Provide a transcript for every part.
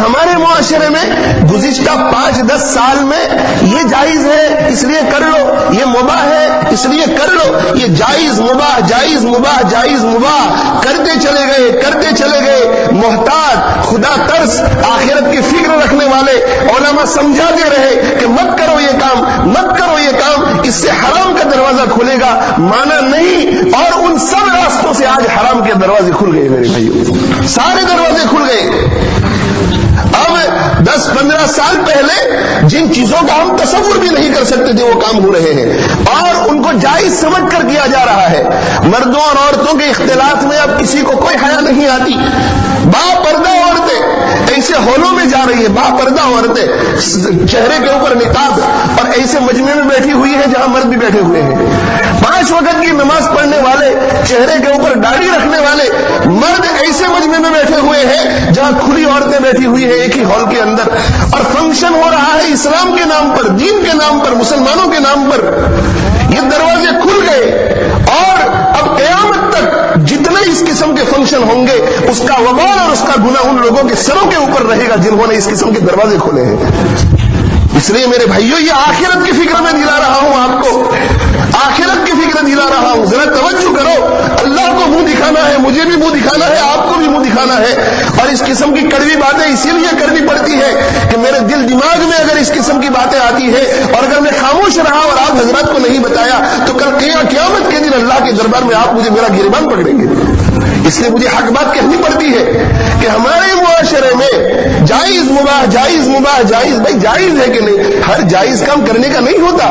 ہمارے معاشرے میں گزشتہ 5-10 سال میں یہ جائز ہے اس لیے کر لو، یہ مباح ہے اس لیے کر لو، یہ جائز مباح جائز مباح جائز مباح کرتے چلے گئے محتاط، خدا ترس، آخرت کی فکر رکھنے والے علماء سمجھاتے رہے کہ مت کرو یہ کام، مت کرو یہ کام، اس سے حرام کا دروازہ کھلے گا، مانا نہیں، اور ان سب راستوں سے آج حرام کے دروازے کھل گئے میرے بھائیو، سارے دروازے کھل گئے۔ اب 10-15 سال پہلے جن چیزوں کا ہم تصور بھی نہیں کر سکتے تھے وہ کام ہو رہے ہیں، اور ان کو جائز سمجھ کر کیا جا رہا ہے۔ مردوں اور عورتوں کے اختلاط میں اب کسی کو کوئی حیا نہیں آتی، با پردہ عورتیں ایسے ہالوں میں جا رہی ہے، با پردہ عورتیں چہرے کے اوپر نقاب، اور ایسے مجمع میں بیٹھی ہوئی ہے جہاں مرد بھی بیٹھے ہوئے ہیں، 5 وقت کی نماز پڑھنے والے، چہرے کے اوپر داڑھی رکھنے والے مرد ایسے مجمع میں بیٹھے ہوئے ہیں جہاں کھلی عورتیں بیٹھی ہوئی ہے ایک ہی ہال کے اندر، اور فنکشن ہو رہا ہے اسلام کے نام پر، دین کے نام پر، مسلمانوں کے نام پر۔ یہ دروازے کھل گئے، اور اب قیامت تک جتنے اس قسم کے فنکشن ہوں گے اس کا وبال اور اس کا گناہ ان لوگوں کے سروں کے اوپر رہے گا جنہوں نے اس قسم کے دروازے کھولے ہیں۔ اس لیے میرے بھائیوں یہ آخرت کی فکر میں دلا رہا ہوں آپ کو، آخرت کی فکر دلا رہا ہوں، ذرا توجہ کرو، اللہ کو منہ دکھانا ہے، مجھے بھی منہ دکھانا ہے، آپ کو بھی منہ دکھانا ہے، اور اس قسم کی کڑوی باتیں اسی لیے کرنی پڑتی ہے کہ میرے دل دماغ میں اگر اس قسم کی باتیں آتی ہے اور اگر میں خاموش رہا اور آپ حضرات کو نہیں بتایا تو کل قیامت کے دن اللہ کے دربار میں آپ مجھے میرا گریبان پکڑیں گے۔ اس لیے مجھے حق بات کہنی پڑتی ہے کہ ہمارے معاشرے میں جائز مباح جائز مباح جائز، بھائی جائز ہے کہ نہیں؟ ہر جائز کام کرنے کا نہیں ہوتا،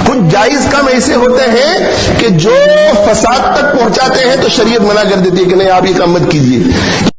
کچھ جائز کام ایسے ہوتے ہیں کہ جو فساد تک پہنچاتے ہیں تو شریعت منع کر دیتی ہے کہ نہیں آپ یہ کام مت کیجیے۔